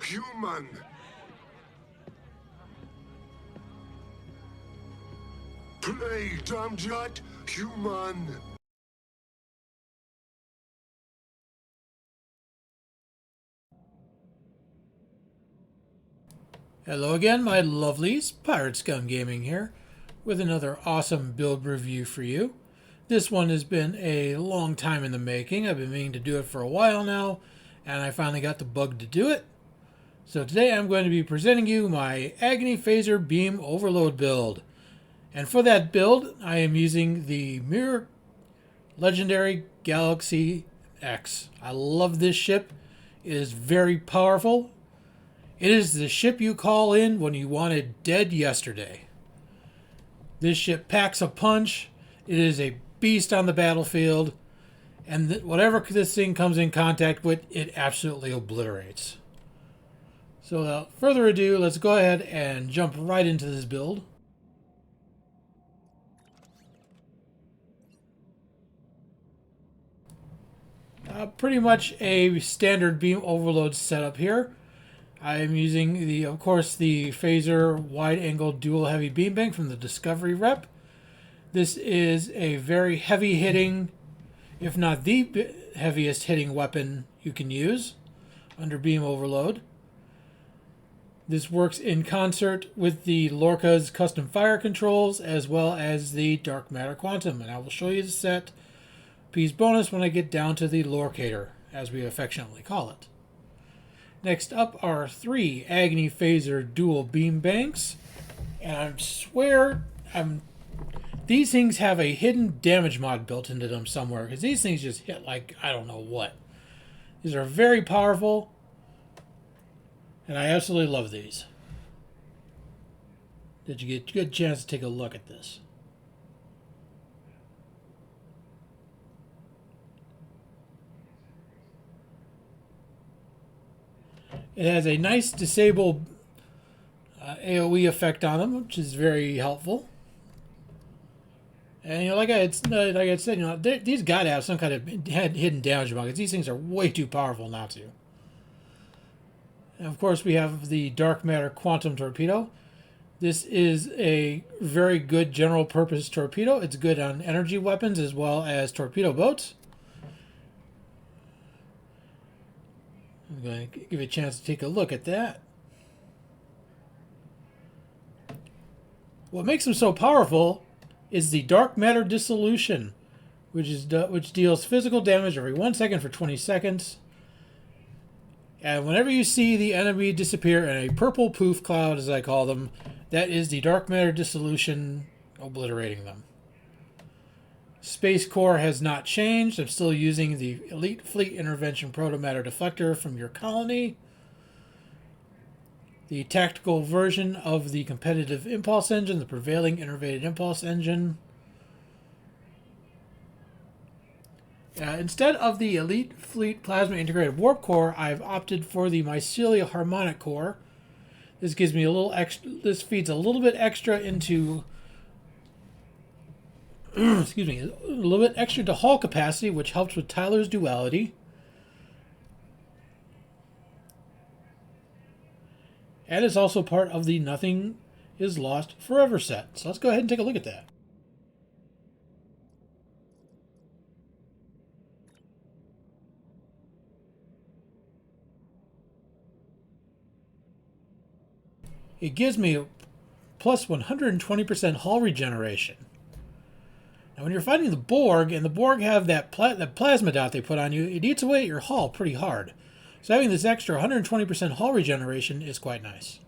human. Play, Damjat, human. Hello again, my lovelies. Pirate Scum Gaming here with another awesome build review for you. This one has been a long time in the making. I've been meaning to do it for a while now, and I finally got the bug to do it. So today I'm going to be presenting you my Agony Phaser Beam Overload build. And for that build, I am using the Mirror Legendary Galaxy X. I love this ship. It is very powerful. It is the ship you call in when you want it dead yesterday. This ship packs a punch. It is a beast on the battlefield. And whatever this thing comes in contact with, it absolutely obliterates. So without further ado, let's go ahead and jump right into this build. Pretty much a standard beam overload setup here. I am using, of course, the Phaser wide-angle dual heavy beam bank from the Discovery rep. This is a very heavy-hitting, if not the heaviest hitting weapon you can use under beam overload. This works in concert with the Lorca's custom fire controls as well as the Dark Matter Quantum, and I will show you the set piece bonus when I get down to the Lorcator, as we affectionately call it. Next up are 3 Agony Phaser dual beam banks. And I swear, these things have a hidden damage mod built into them somewhere, because these things just hit like I don't know what. These are very powerful, and I absolutely love these. Did you get a good chance to take a look at this? It has a nice disable AoE effect on them, which is very helpful. And like I said, these got to have some kind of hidden damage mod, because these things are way too powerful not to. And of course, we have the Dark Matter Quantum Torpedo. This is a very good general purpose torpedo. It's good on energy weapons as well as torpedo boats. I'm going to give you a chance to take a look at that. What makes them so powerful is the Dark Matter Dissolution, which deals physical damage every 1 second for 20 seconds. And whenever you see the enemy disappear in a purple poof cloud, as I call them, that is the Dark Matter Dissolution obliterating them. Space Core has not changed. I'm still using the Elite Fleet Intervention Protomatter Deflector from your colony. The tactical version of the Competitive Impulse Engine, the prevailing Innervated Impulse Engine. Instead of the Elite Fleet Plasma Integrated Warp Core, I've opted for the Mycelia Harmonic Core. This gives me a little extra. This feeds a little bit extra into excuse me, a little bit extra to hull capacity, which helps with Tyler's duality. And it's also part of the Nothing is Lost Forever set. So let's go ahead and take a look at that. It gives me a plus 120% hull regeneration. Now, when you're fighting the Borg, and the Borg have that plasma dot they put on you, it eats away at your hull pretty hard. So having this extra 120% hull regeneration is quite nice.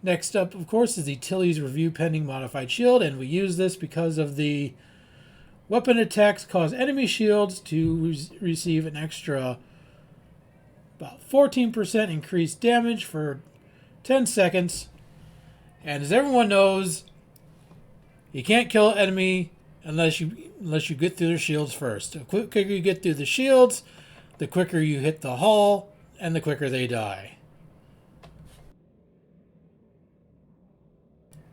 Next up, of course, is the Tilly's Review Pending Modified Shield, and we use this because of the weapon attacks cause enemy shields to receive an extra about 14% increased damage for 10 seconds. And as everyone knows, you can't kill an enemy unless you get through their shields first. The quicker you get through the shields, the quicker you hit the hull, and the quicker they die.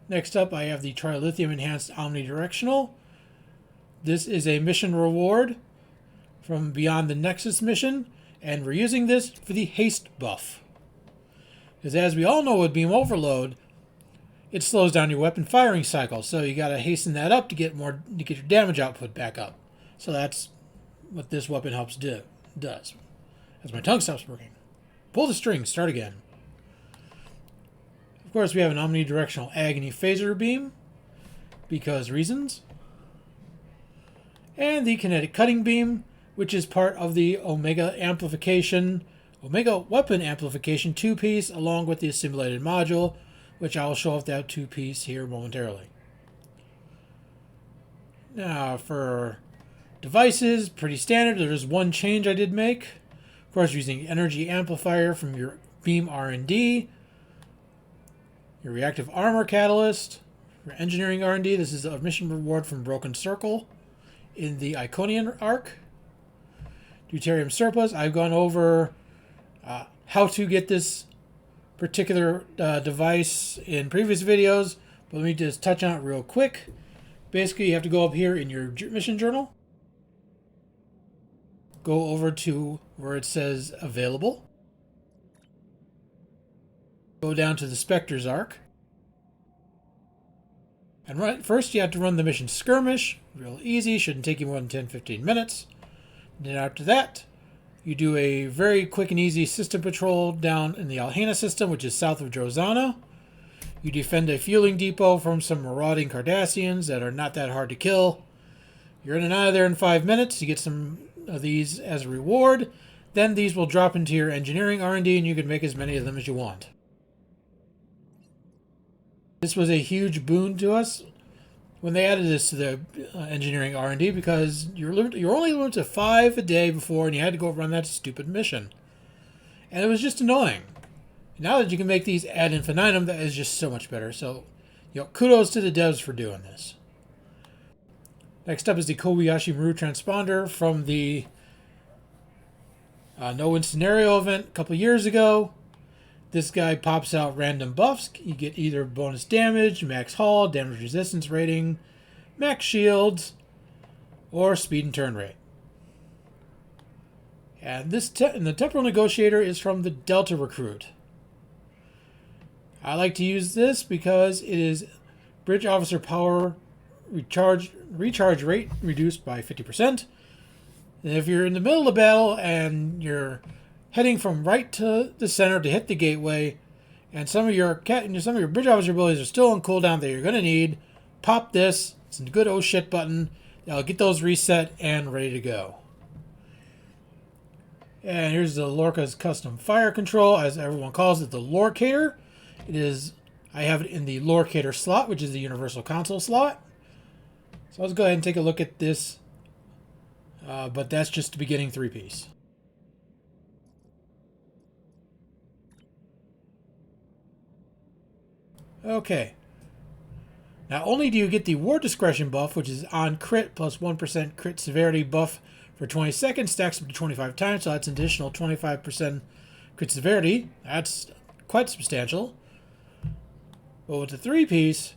Next up, I have the Trilithium Enhanced Omnidirectional. This is a mission reward from Beyond the Nexus mission, and we're using this for the haste buff. Because as we all know with beam overload, it slows down your weapon firing cycle, so you gotta hasten that up to get your damage output back up. So that's what this weapon does. As my tongue stops working. Pull the string, start again. Of course, we have an omnidirectional Agony Phaser beam, because reasons. And the kinetic cutting beam, which is part of the Omega Weapon Amplification 2-piece, along with the assimilated module, which I will show off that 2-piece here momentarily. Now, for devices, pretty standard. There's one change I did make. Of course, using energy amplifier from your beam R&D, your reactive armor catalyst, for engineering R&D. This is a mission reward from Broken Circle in the Iconian arc. Deuterium surplus. I've gone over how to get this particular device in previous videos, but let me just touch on it real quick. Basically, you have to go up here in your mission journal, go over to where it says available, go down to the Spectre's arc, and first you have to run the mission skirmish. Real easy, shouldn't take you more than 10-15 minutes. Then after that, you do a very quick and easy system patrol down in the Alhena system, which is south of Drozana. You defend a fueling depot from some marauding Cardassians that are not that hard to kill. You're in and out of there in 5 minutes. You get some of these as a reward. Then these will drop into your engineering R&D, and you can make as many of them as you want. This was a huge boon to us when they added this to the engineering R&D, because you're only limited to 5 a day before, and you had to go run that stupid mission. And it was just annoying. Now that you can make these ad infinitum, that is just so much better. So, kudos to the devs for doing this. Next up is the Kobayashi Maru transponder from the No Win Scenario event a couple years ago. This guy pops out random buffs. You get either bonus damage, max hull, damage resistance rating, max shields, or speed and turn rate. And the temporal negotiator is from the Delta Recruit. I like to use this because it is bridge officer power recharge rate reduced by 50%. And if you're in the middle of the battle and you're heading from right to the center to hit the gateway, and some of your bridge officer abilities are still on cooldown that you're going to need, pop this. It's a good oh shit button. That'll get those reset and ready to go. And here's the Lorca's custom fire control, as everyone calls it, the Lorcator. I have it in the Lorcator slot, which is the universal console slot. So let's go ahead and take a look at this. But that's just the beginning 3-piece. Okay. Not only do you get the War Discretion buff, which is on crit plus 1% crit severity buff for 20 seconds, stacks up to 25 times, so that's an additional 25% crit severity. That's quite substantial. But with the 3-piece,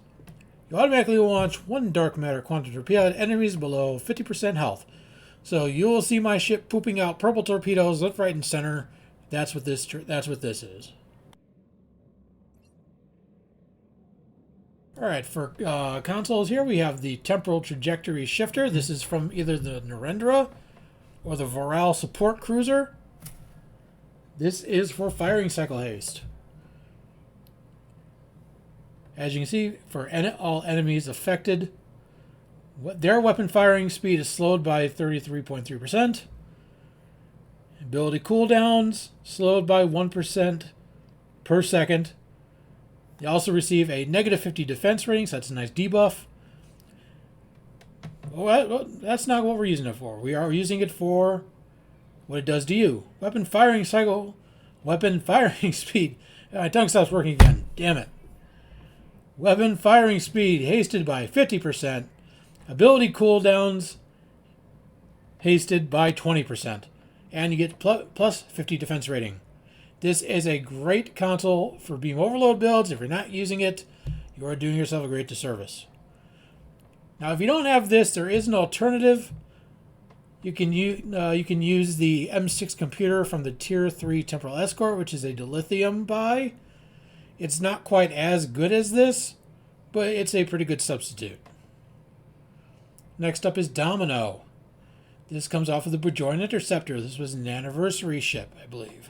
you automatically launch 1 dark matter quantum torpedo at enemies below 50% health. So you will see my ship pooping out purple torpedoes left, right, and center. That's what this is. Alright, for consoles here, we have the Temporal Trajectory Shifter. This is from either the Narendra or the Voral Support Cruiser. This is for firing cycle haste. As you can see, for all enemies affected, their weapon firing speed is slowed by 33.3%. Ability cooldowns slowed by 1% per second. You also receive a negative 50 defense rating, so that's a nice debuff. Well, that's not what we're using it for. We are using it for what it does to you. Weapon firing cycle, weapon firing speed. My tongue stops working again. Damn it. Weapon firing speed hasted by 50%. Ability cooldowns hasted by 20%. And you get plus 50 defense rating. This is a great console for beam overload builds. If you're not using it, you are doing yourself a great disservice. Now, if you don't have this, there is an alternative You can use the M6 computer from the Tier 3 Temporal Escort, which is a dilithium buy. It's not quite as good as this, but it's a pretty good substitute. Next up is Domino. This comes off of the Bajoran Interceptor. This was an anniversary ship, I believe.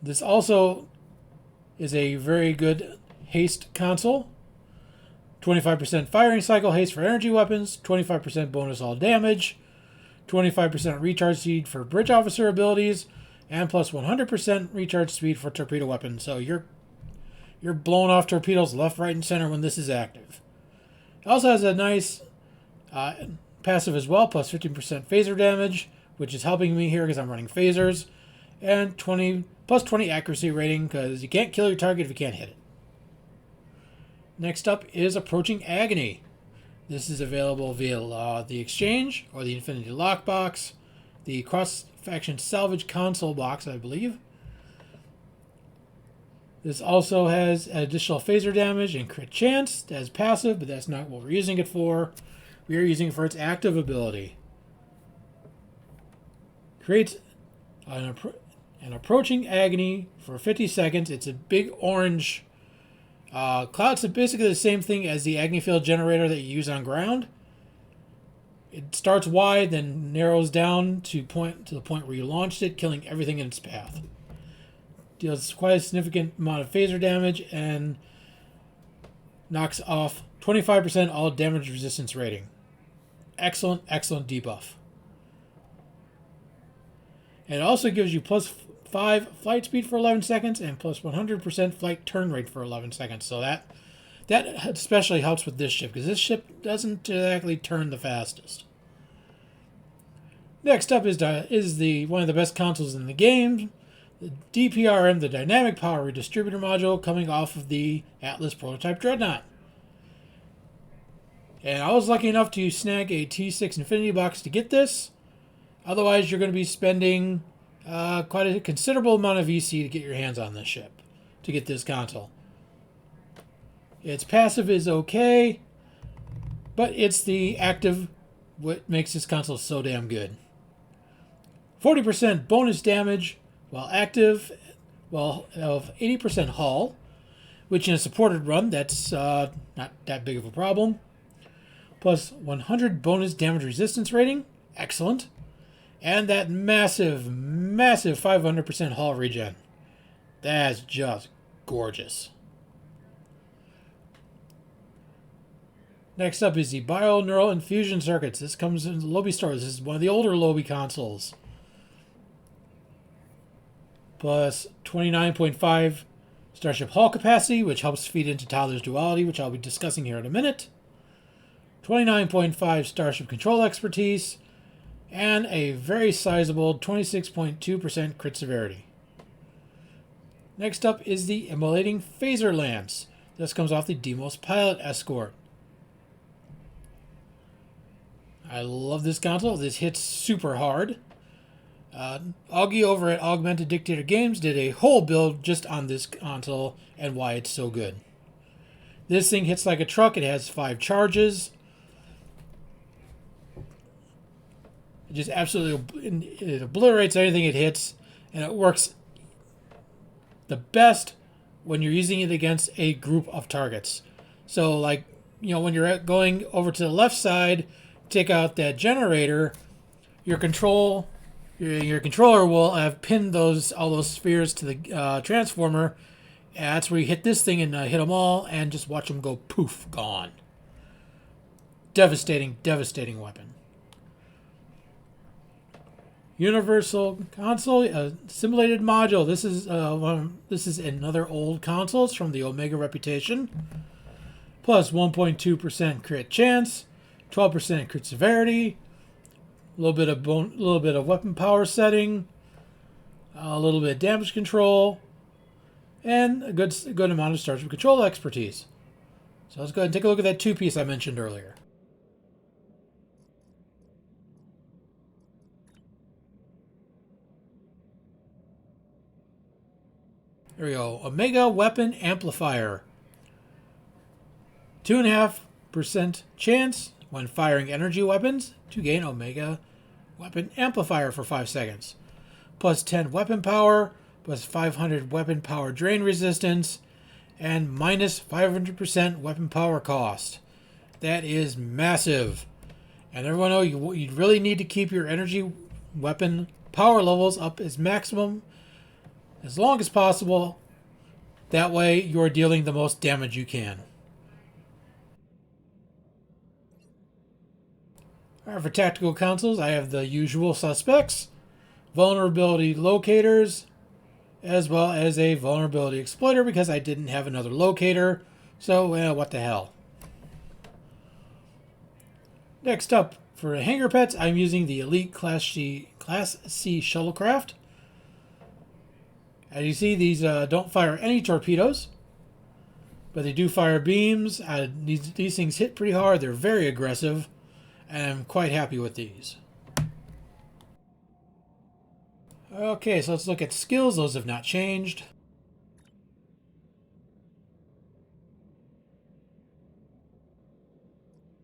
This also is a very good haste console. 25% firing cycle haste for energy weapons, 25% bonus all damage, 25% recharge speed for bridge officer abilities, and plus 100% recharge speed for torpedo weapons. So you're blowing off torpedoes left, right, and center when this is active. It also has a nice passive as well, plus 15% phaser damage, which is helping me here because I'm running phasers, and plus 20 accuracy rating because you can't kill your target if you can't hit it. Next up is Approaching Agony. This is available via the Exchange or the Infinity Lockbox, the Cross-Faction Salvage Console box, I believe. This also has additional phaser damage and crit chance as passive, but that's not what we're using it for. We are using it for its active ability. Creates an Approaching Agony for 50 seconds. It's a big orange cloud. It's basically the same thing as the Agony Field generator that you use on ground. It starts wide, then narrows down to the point where you launched it, killing everything in its path. Deals quite a significant amount of phaser damage and knocks off 25% all damage resistance rating. Excellent debuff. And it also gives you plus 5 flight speed for 11 seconds and plus 100% flight turn rate for 11 seconds. So that especially helps with this ship because this ship doesn't exactly turn the fastest. Next up is one of the best consoles in the game, the DPRM, the Dynamic Power Redistributor Module, coming off of the Atlas Prototype Dreadnought. And I was lucky enough to snag a T6 Infinity box to get this. Otherwise, you're going to be spending quite a considerable amount of EC to get your hands on this ship, to get this console. Its passive is okay, but it's the active what makes this console so damn good. 40% bonus damage while active, of 80% hull, which in a supported run, that's not that big of a problem. Plus 100 bonus damage resistance rating, excellent. And that massive 500% hull regen. That's just gorgeous. Next up is the Bio-Neural Infusion Circuits. This comes in the Lobi store. This is one of the older Lobi consoles. Plus 29.5 Starship hull capacity, which helps feed into Tyler's duality, which I'll be discussing here in a minute. 29.5 Starship control expertise, and a very sizable 26.2% crit severity. Next up is the Immolating Phaser Lance. This comes off the Demos Pilot Escort. I love this console. This hits super hard. Augie over at Augmented Dictator Games did a whole build just on this console and why it's so good. This thing hits like a truck. It has 5 charges. It just absolutely it obliterates anything it hits, and it works the best when you're using it against a group of targets. So, like, when you're going over to the left side, take out that generator, your controller will have pinned all those spheres to the transformer. And that's where you hit this thing and hit them all, and just watch them go poof, gone. Devastating weapon. Universal console, simulated module. This is another old console. It's from the Omega Reputation. Plus 1.2% crit chance, 12% crit severity, a little bit of weapon power setting, a little bit of damage control, and a good amount of Starship control expertise. So let's go ahead and take a look at that 2-piece I mentioned earlier. There we go. Omega Weapon Amplifier. 2.5% chance, when firing energy weapons to gain Omega Weapon Amplifier for 5 seconds. Plus 10 weapon power, plus 500 weapon power drain resistance, and minus 500% weapon power cost. That is massive. And everyone know you really need to keep your energy weapon power levels up as maximum as long as possible. That way you're dealing the most damage you can. Alright, for tactical consoles, I have the usual suspects, vulnerability locators, as well as a vulnerability exploiter because I didn't have another locator, so what the hell. Next up, for hangar pets, I'm using the Elite Class C shuttlecraft. As you see, these don't fire any torpedoes, but they do fire beams. These things hit pretty hard. They're very aggressive, and I'm quite happy with these. Okay, so let's look at skills. Those have not changed.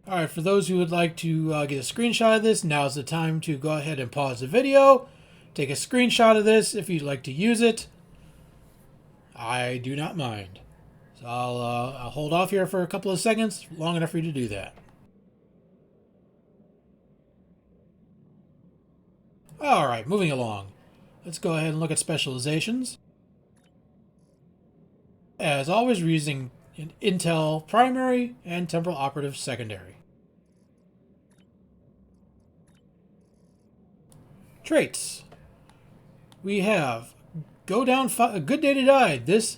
Alright, for those who would like to get a screenshot of this, now's the time to go ahead and pause the video. Take a screenshot of this if you'd like to use it. I do not mind. So I'll hold off here for a couple of seconds, long enough for you to do that. Alright, moving along. Let's go ahead and look at specializations. As always, we're using Intel primary and temporal operative secondary. Traits. We have Go Down a Good Day to Die. This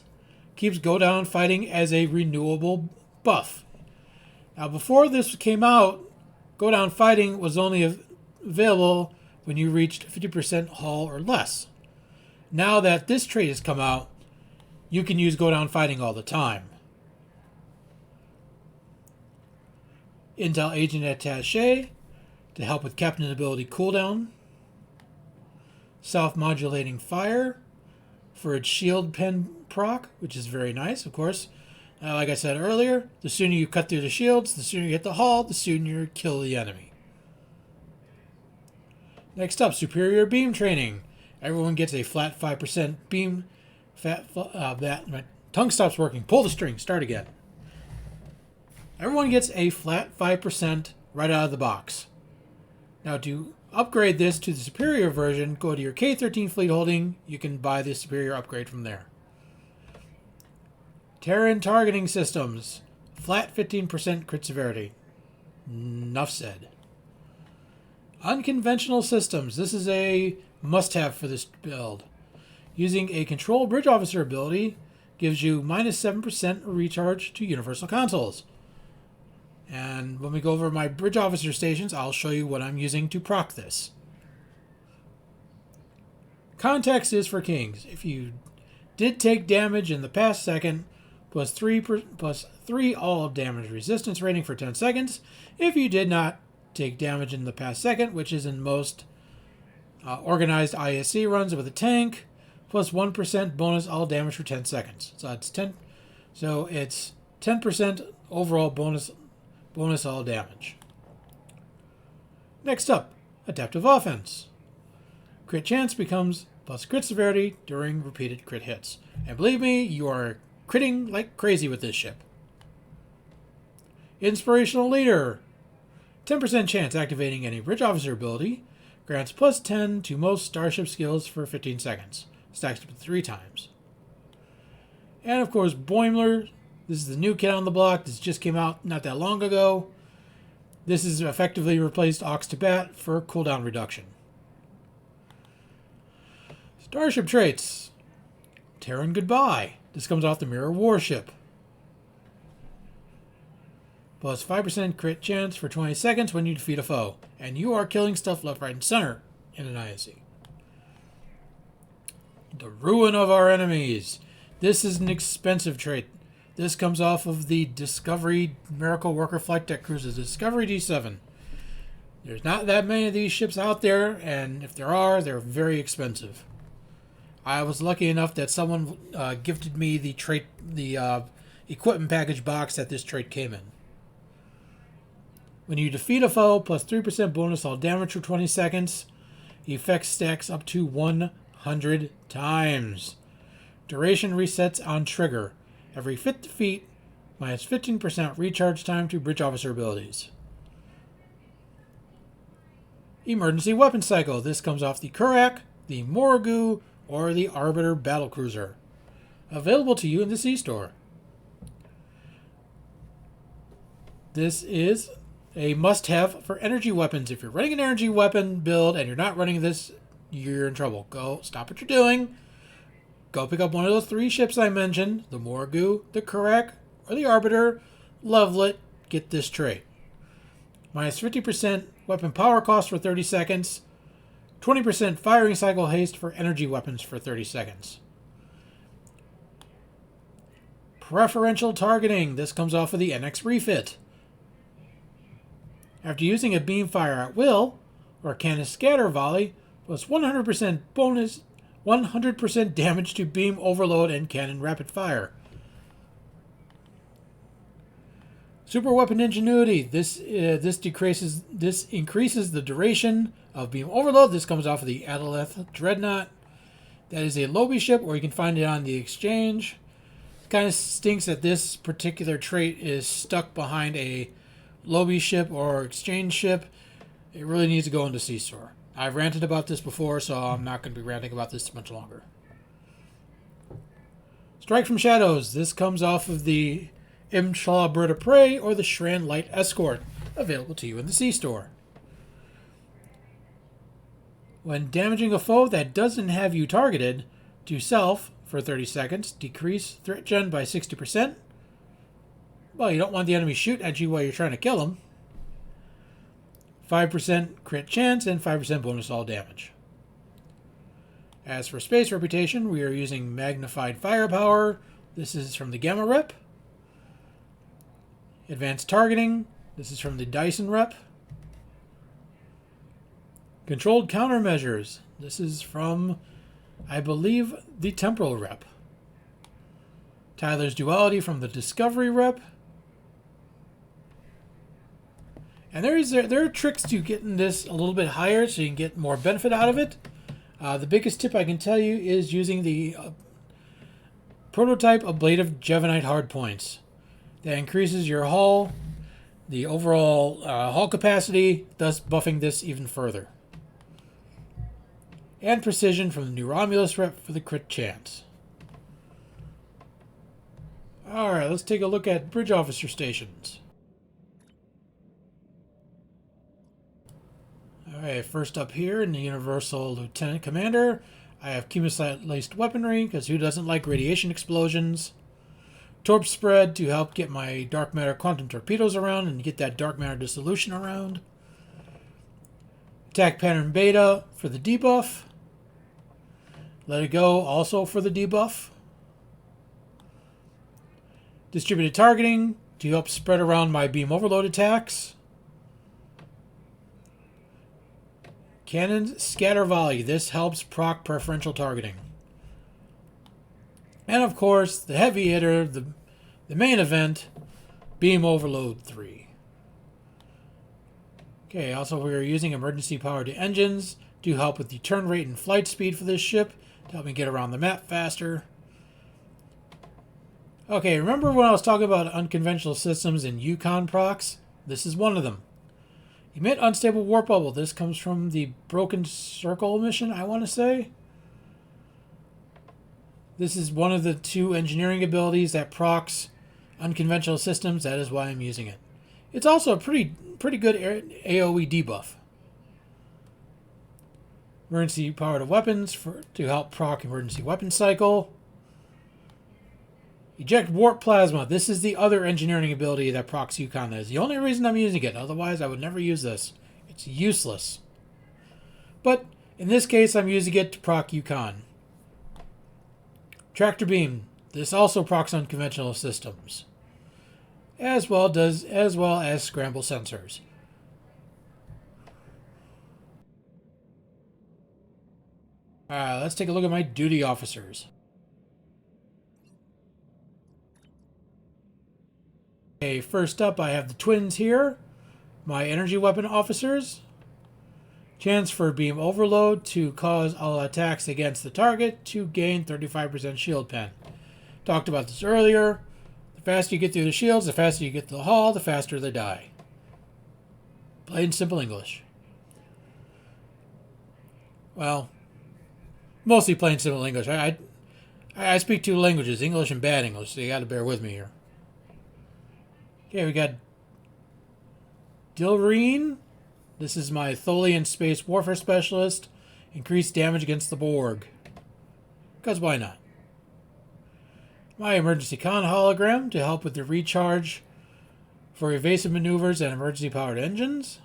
keeps Go Down fighting as a renewable buff. Now before this came out, Go Down fighting was only available when you reached 50% hull or less. Now that this trait has come out, you can use Go Down fighting all the time. Intel Agent Attaché to help with Captain Ability cooldown. Self-modulating fire for its shield pen proc, which is very nice, of course. Like I said earlier, the sooner you cut through the shields, the sooner you hit the hull, the sooner you kill the enemy. Next up, superior beam training. Everyone gets a flat 5% beam. My tongue stops working. Pull the string. Start again. Everyone gets a flat 5% right out of the box. Now to upgrade this to the superior version, go to your K-13 fleet holding. You can buy the superior upgrade from there. Terran targeting systems. Flat 15% crit severity. Enough said. Unconventional systems. This is a must-have for this build. Using a control bridge officer ability gives you minus 7% recharge to universal consoles. And when we go over my bridge officer stations, I'll show you what I'm using to proc this. Context is for kings. If you did take damage in the past second, plus 3 all damage resistance rating for 10 seconds. If you did not take damage in the past second, which is in most organized ISE runs with a tank, plus 1% bonus all damage for 10 seconds. So it's 10% overall bonus all damage. Next up, adaptive offense. Crit chance becomes plus crit severity during repeated crit hits. And believe me, you are critting like crazy with this ship. Inspirational leader. 10% chance activating any bridge officer ability. Grants plus 10 to most Starship skills for 15 seconds. Stacks up to 3 times. And of course, Boimler. This is the new kid on the block. This just came out not that long ago. This has effectively replaced Ox to Bat for cooldown reduction. Starship traits. Terran Goodbye. This comes off the Mirror Warship. Plus 5% crit chance for 20 seconds when you defeat a foe. And you are killing stuff left, right, and center in an ISE. The Ruin of Our Enemies. This is an expensive trait. This comes off of the Discovery Miracle Worker Flight Deck Cruises, Discovery D7. There's not that many of these ships out there, and if there are, they're very expensive. I was lucky enough that someone gifted me the equipment package box that this trait came in. When you defeat a foe, plus 3% bonus all damage for 20 seconds. Effect stacks up to 100 times. Duration resets on trigger. Every 5th defeat, minus 15% recharge time to bridge officer abilities. Emergency weapon cycle. This comes off the Kurak, the Morrigu, or the Arbiter battlecruiser. Available to you in the C-Store. This is a must-have for energy weapons. If you're running an energy weapon build and you're not running this, you're in trouble. Go stop what you're doing. Go pick up one of those 3 ships I mentioned, the Morrigu, the Kurak, or the Arbiter. Level it. Get this trait. Minus 50% weapon power cost for 30 seconds. 20% firing cycle haste for energy weapons for 30 seconds. Preferential targeting. This comes off of the NX refit. After using a beam fire at will, or a cannon scatter volley, plus 100% bonus, 100% damage to beam overload and cannon rapid fire. Super weapon ingenuity. This increases the duration of beam overload. This comes off of the Adaleth Dreadnought. That is a Lobby ship, or you can find it on the exchange. Kind of stinks that this particular trait is stuck behind a Lobby ship or exchange ship. It really needs to go into C-Store. I've ranted about this before, so I'm not going to be ranting about this much longer. Strike from Shadows. This comes off of the Imchala Bird of Prey or the Shran Light Escort. Available to you in the C-Store. When damaging a foe that doesn't have you targeted, to self for 30 seconds, decrease threat gen by 60%. Well, you don't want the enemy shooting at you while you're trying to kill them. 5% crit chance and 5% bonus all damage. As for space reputation, we are using magnified firepower. This is from the Gamma rep. Advanced targeting. This is from the Dyson rep. Controlled countermeasures. This is from, I believe, the Temporal rep. Tyler's Duality from the Discovery rep. And there are tricks to getting this a little bit higher so you can get more benefit out of it. The biggest tip I can tell you is using the prototype ablative Jevonite hardpoints. That increases your hull, the overall hull capacity, thus buffing this even further. And precision from the new Romulus rep for the crit chance. Alright, let's take a look at bridge officer stations. Alright, first up here in the Universal Lieutenant Commander, I have chemosite-laced weaponry, because who doesn't like radiation explosions? Torp spread to help get my dark matter quantum torpedoes around and get that dark matter dissolution around. Attack pattern beta for the debuff. Let it go also for the debuff. Distributed targeting to help spread around my beam overload attacks. Cannon scatter volley. This helps proc preferential targeting. And of course, the heavy hitter, the main event, beam overload 3. Okay, also we are using emergency power to engines to help with the turn rate and flight speed for this ship, to help me get around the map faster. Okay, remember when I was talking about unconventional systems and Yukon procs? This is one of them. Emit unstable warp bubble. This comes from the Broken Circle mission, I want to say. This is one of the 2 engineering abilities that procs unconventional systems. That is why I'm using it. It's also a pretty good AoE debuff. Emergency power to weapons to help proc emergency weapon cycle. Eject warp plasma. This is the other engineering ability that procs Yukon. That is the only reason I'm using it. Otherwise, I would never use this. It's useless. But in this case, I'm using it to proc Yukon. Tractor beam. This also procs unconventional systems, as well as scramble sensors. Alright, let's take a look at my duty officers. Okay, first up I have the twins here. my energy weapon officers. Chance for beam overload to cause all attacks against the target to gain 35% shield pen. Talked about this earlier. The faster you get through the shields, the faster you get to the hull, the faster they die. Plain simple English. Well, mostly plain simple English. I speak two languages, English and bad English, so you got to bear with me here. Okay, we got Dilreen. This is my Tholian Space Warfare Specialist. Increased damage against the Borg. Because why not? My Emergency Con hologram to help with the recharge for evasive maneuvers and emergency powered engines.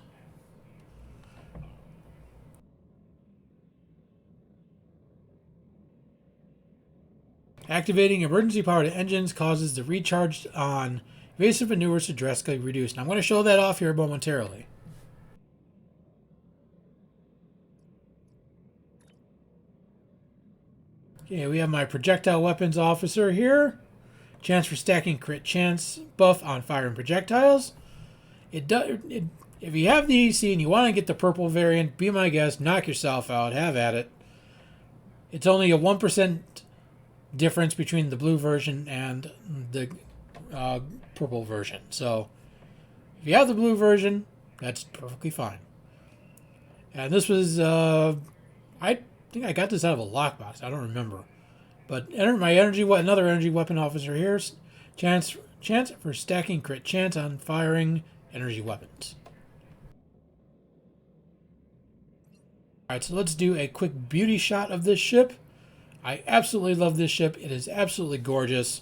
Activating emergency powered engines causes the recharge on evasive maneuvers to drastically reduce. Now I'm going to show that off here momentarily. Okay, we have my projectile weapons officer here. Chance for stacking crit chance buff on firing projectiles. If you have the EC and you want to get the purple variant, be my guest, knock yourself out, have at it. It's only a 1% difference between the blue version and the purple version. So if you have the blue version, that's perfectly fine. And this was, I think I got this out of a lockbox. I don't remember. But another energy weapon officer here. Chance for stacking crit chance on firing energy weapons. Alright, so let's do a quick beauty shot of this ship. I absolutely love this ship. It is absolutely gorgeous.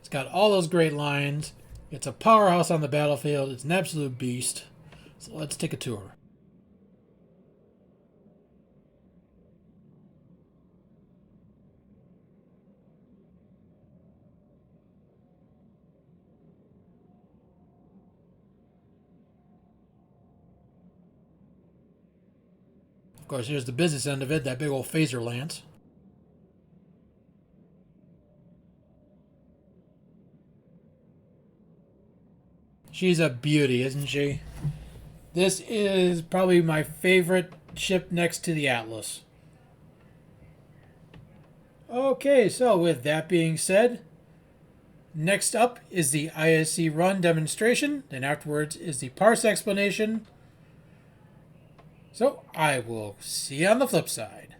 It's got all those great lines. It's a powerhouse on the battlefield. It's an absolute beast. So let's take a tour. Of course, here's the business end of it, that big old phaser lance. She's a beauty, isn't she? This is probably my favorite ship next to the Atlas. Okay, so with that being said, next up is the ISE run demonstration, and afterwards is the Parse Explanation. So I will see you on the flip side.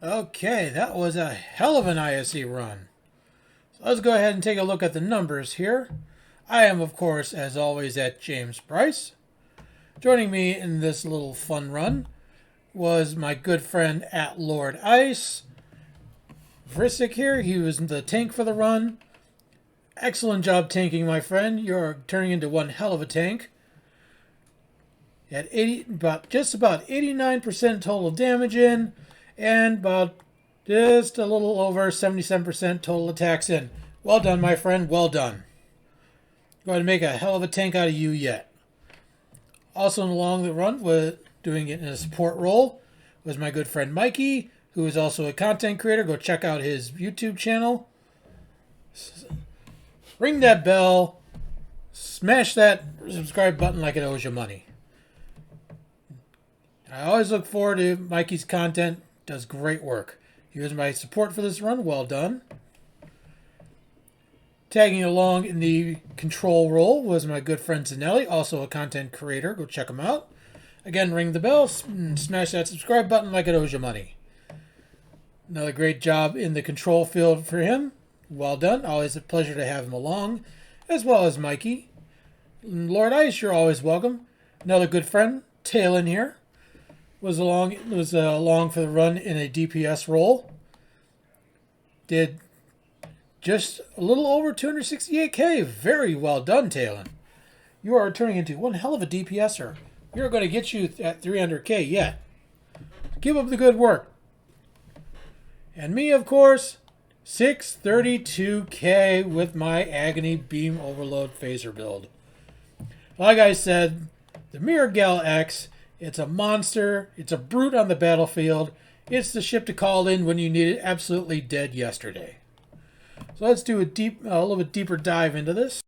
Okay, that was a hell of an ISE run. So let's go ahead and take a look at the numbers here. I am, of course, as always, at James Price. Joining me in this little fun run was my good friend at Lord Ice. Vrisic here, he was the tank for the run. Excellent job tanking, my friend. You're turning into one hell of a tank. You had just about 89% total damage in, and about just a little over 77% total attacks in. Well done, my friend. Well done. Going to make a hell of a tank out of you yet. Also along the run, with doing it in a support role, was my good friend Mikey, who is also a content creator. Go check out his YouTube channel. Ring that bell. Smash that subscribe button like it owes you money. I always look forward to Mikey's content. Does great work. He was my support for this run. Well done. Tagging along in the control role was my good friend Zanelli, also a content creator. Go check him out. Again, ring the bell, smash that subscribe button like it owes you money. Another great job in the control field for him. Well done. Always a pleasure to have him along, as well as Mikey. Lord Ice, you're always welcome. Another good friend, Talon here, was along for the run in a DPS role. Did just a little over 268k. Very well done, Talon. You are turning into one hell of a DPSer. You're going to get you at 300k yet. Keep up the good work. And me, of course, 632k with my Agony Beam Overload Phaser build. Like I said, the Mirror Gal X, it's a monster. It's a brute on the battlefield. It's the ship to call in when you need it absolutely dead yesterday. So let's do a little bit deeper dive into this.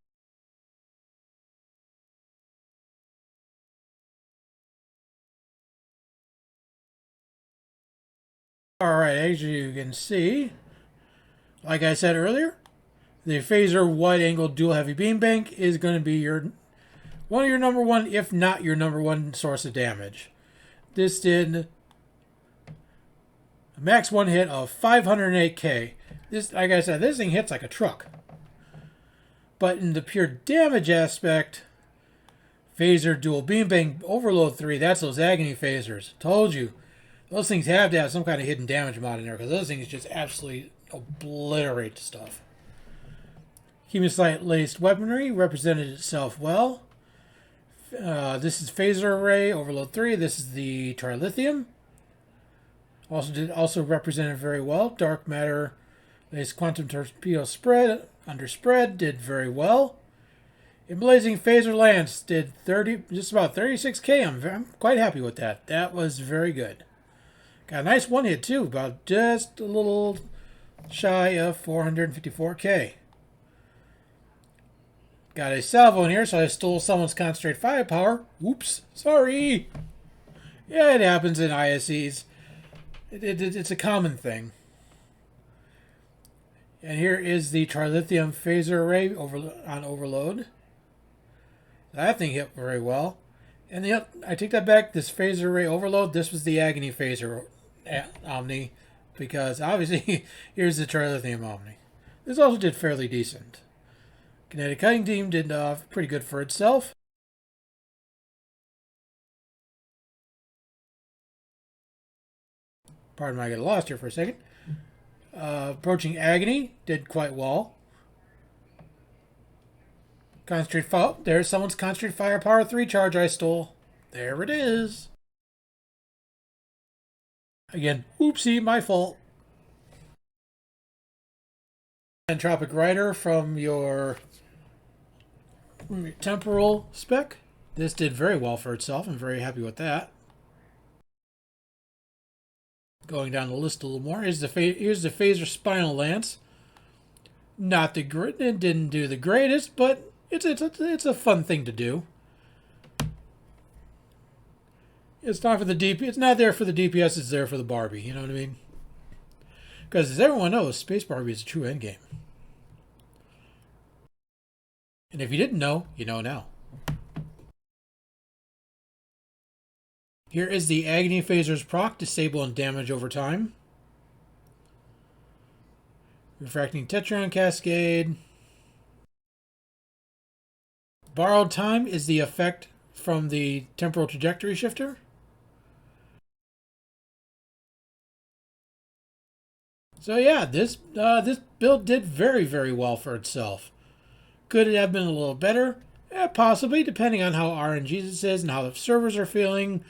Alright, as you can see, like I said earlier, the Phaser Wide Angle Dual Heavy Beam Bank is going to be one of your number one, if not your number one source of damage. This did a max one hit of 508k. This, like I said, this thing hits like a truck. But in the pure damage aspect, Phaser Dual Beam Bank Overload 3, that's those Agony Phasers. Told you. Those things have to have some kind of hidden damage mod in there, because those things just absolutely obliterate stuff. Chemosite-laced weaponry represented itself well. This is Phaser Array Overload 3. This is the Trilithium. Also represented very well. Dark Matter laced Quantum Torpedo Spread under spread did very well. Emblazing Phaser Lance did just about 36k. I'm quite happy with that. That was very good. Got a nice one hit too, about just a little shy of 454k. Got a salvo in here, so I stole someone's concentrate firepower. Oops, sorry. Yeah, it happens in ISEs. It's a common thing. And here is the Trilithium Phaser Array on Overload. That thing hit very well. And I take that back. This Phaser Array Overload, this was the Agony Phaser Omni, because obviously here's the Trilithium Omni. This also did fairly decent. Kinetic Cutting Team did pretty good for itself. Pardon me, I got lost here for a second. Approaching Agony did quite well. Concentrate Fire. There's someone's Concentrate Firepower 3 charge I stole. There it is. Again, oopsie, my fault. Entropic Rider from your temporal spec. This did very well for itself. I'm very happy with that. Going down the list a little more. Here's the Phaser Spinal Lance. Not the great. It didn't do the greatest, but it's a fun thing to do. It's not for the DP. It's not there for the DPS. It's there for the Barbie. You know what I mean? Because as everyone knows, Space Barbie is a true endgame. And if you didn't know, you know now. Here is the Agony Phaser's proc, disable and damage over time. Refracting Tetron Cascade. Borrowed Time is the effect from the Temporal Trajectory Shifter. So yeah, this build did very, very well for itself. Could it have been a little better? Possibly, depending on how RNG this is and how the servers are feeling.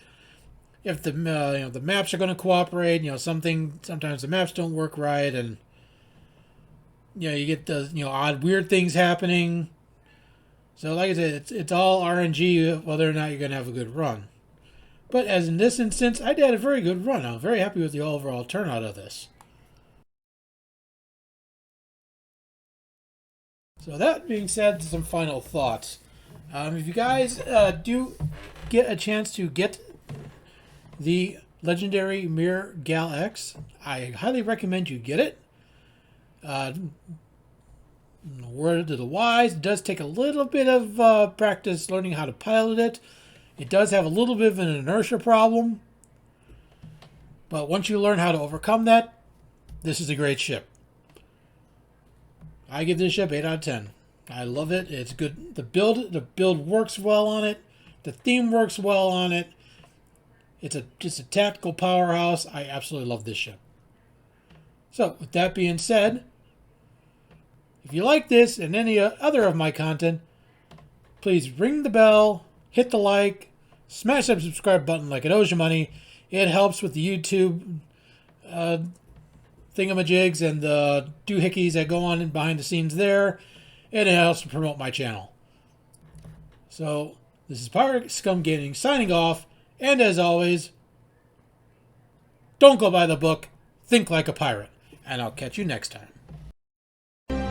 If the the maps are going to cooperate, sometimes the maps don't work right, and you get the odd weird things happening. So like I said, it's all RNG whether or not you're going to have a good run. But as in this instance, I did a very good run. I'm very happy with the overall turnout of this. So that being said, some final thoughts. If you guys do get a chance to get the legendary Mirror Gal X, I highly recommend you get it. Word to the wise, it does take a little bit of practice learning how to pilot it. It does have a little bit of an inertia problem. But once you learn how to overcome that, this is a great ship. I give this ship 8 out of 10. I love it. It's good. The build works well on it. The theme works well on it. It's just a tactical powerhouse. I absolutely love this ship. So, with that being said, if you like this and any other of my content, please ring the bell, hit the like, smash that subscribe button like it owes you money. It helps with the YouTube thingamajigs and the doohickeys that go on behind the scenes there, and it helps to promote my channel. So, this is Pirate Scum Gaming signing off, and as always, don't go by the book, think like a pirate, and I'll catch you next time.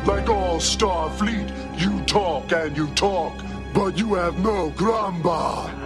Like all Starfleet, you talk and you talk, but you have no gramba.